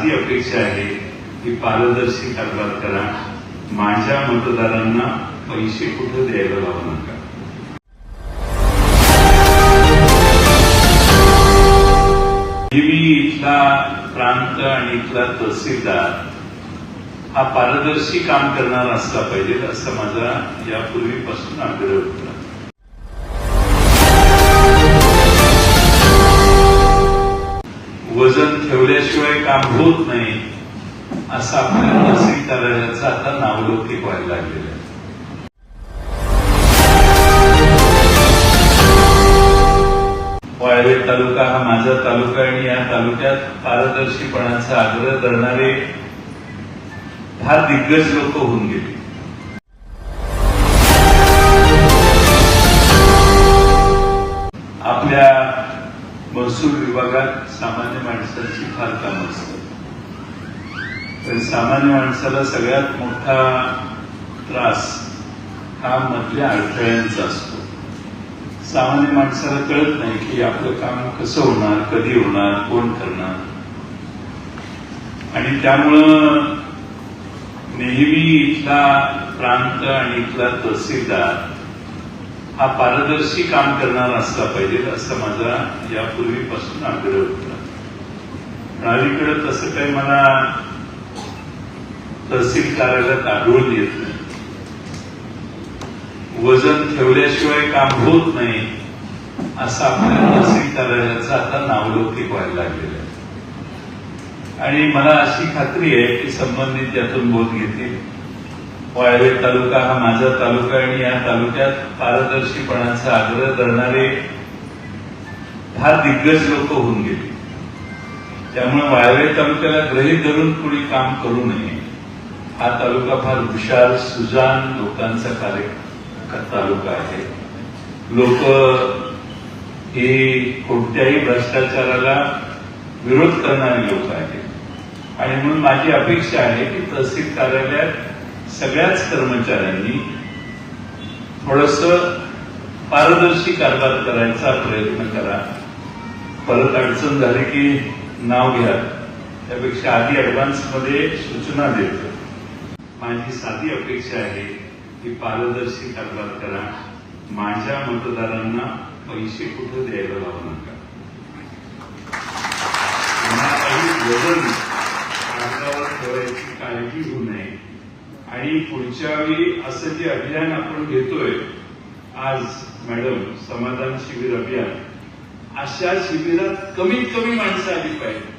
साधी अपेक्षा आहे की पारदर्शी कारभार करा. माझ्या मतदारांना पैसे कुठे द्यायला लावू नका. मी इथला प्रांत आणि इथला तहसीलदार हा पारदर्शी काम करणारा असला पाहिजे असा माझा यापूर्वीपासून आग्रह होता. वजन ठेवल्याशिवाय काम होत नाही असं आपल्या तहसील कार्यालयाचं आता नावलौकिक व्हायला लागलेलं आहे. वाळवे तालुका हा माझा तालुका आणि या तालुक्यात पारदर्शीपणाचा आग्रह करणारे फार दिग्गज लोक होऊन गेले. आपल्या महसूल विभागात सामान्य माणसाची फार कामं असतात. पण सामान्य माणसाला सगळ्यात मोठा त्रास हा मधल्या अडथळ्यांचा असतो. सामान्य माणसाला कळत नाही की आपलं काम कसं होणार, कधी होणार, कोण करणार. आणि त्यामुळं नेहमी इथला प्रांत आणि इथला तहसीलदार हा पारदर्शी काम करणारा असला पाहिजे असं माझा यापूर्वीपासून आग्रह होता. पण अलीकडे तसं काही मला तहसील कार्यालयात आढळून येत नाही. वजन ठेवल्याशिवाय काम होत नाही असं आपल्या तहसील कार्यालयाचं आता नावलौकिक व्हायला लागलेलं आहे. आणि मला अशी खात्री आहे की संबंधित यातून बोध घेतील. वाळवे तालुका हा माझा तालुका आणि या तालुक्यात पारदर्शीपणाचा आग्रह करणारे फार दिग्गज लोक होऊन गेले. त्यामुळे वाळवे तालुक्याला गृहीत धरून कुणी काम करू नये. हा तालुका फार हुशार, सुजाण लोकांचा तालुका आहे. लोक हे कोणत्याही भ्रष्टाचाराला विरोध करणारे लोक आहेत. आणि म्हणून माझी अपेक्षा आहे की तहसील कार्यालयात सगळ्याच कर्मचाऱ्यांनी थोडंसं पारदर्शी कारभार करायचा प्रयत्न करा. परत अडचण झाली की नाव घ्या, त्यापेक्षा आधी ऍडव्हान्समध्ये सूचना देतो. माझी साधी अपेक्षा आहे की पारदर्शी कारभार करा. माझ्या मतदारांना पैसे कुठे द्यायला लावू नका. काही वजन अंगावर ठेवायची काळजी होऊ नये. आणि पुढच्या वेळी असं जे अभियान आपण घेतोय आज मॅडम, समाधान शिबिर अभियान, अशा शिबिरात कमीत कमी माणसं आली पाहिजे.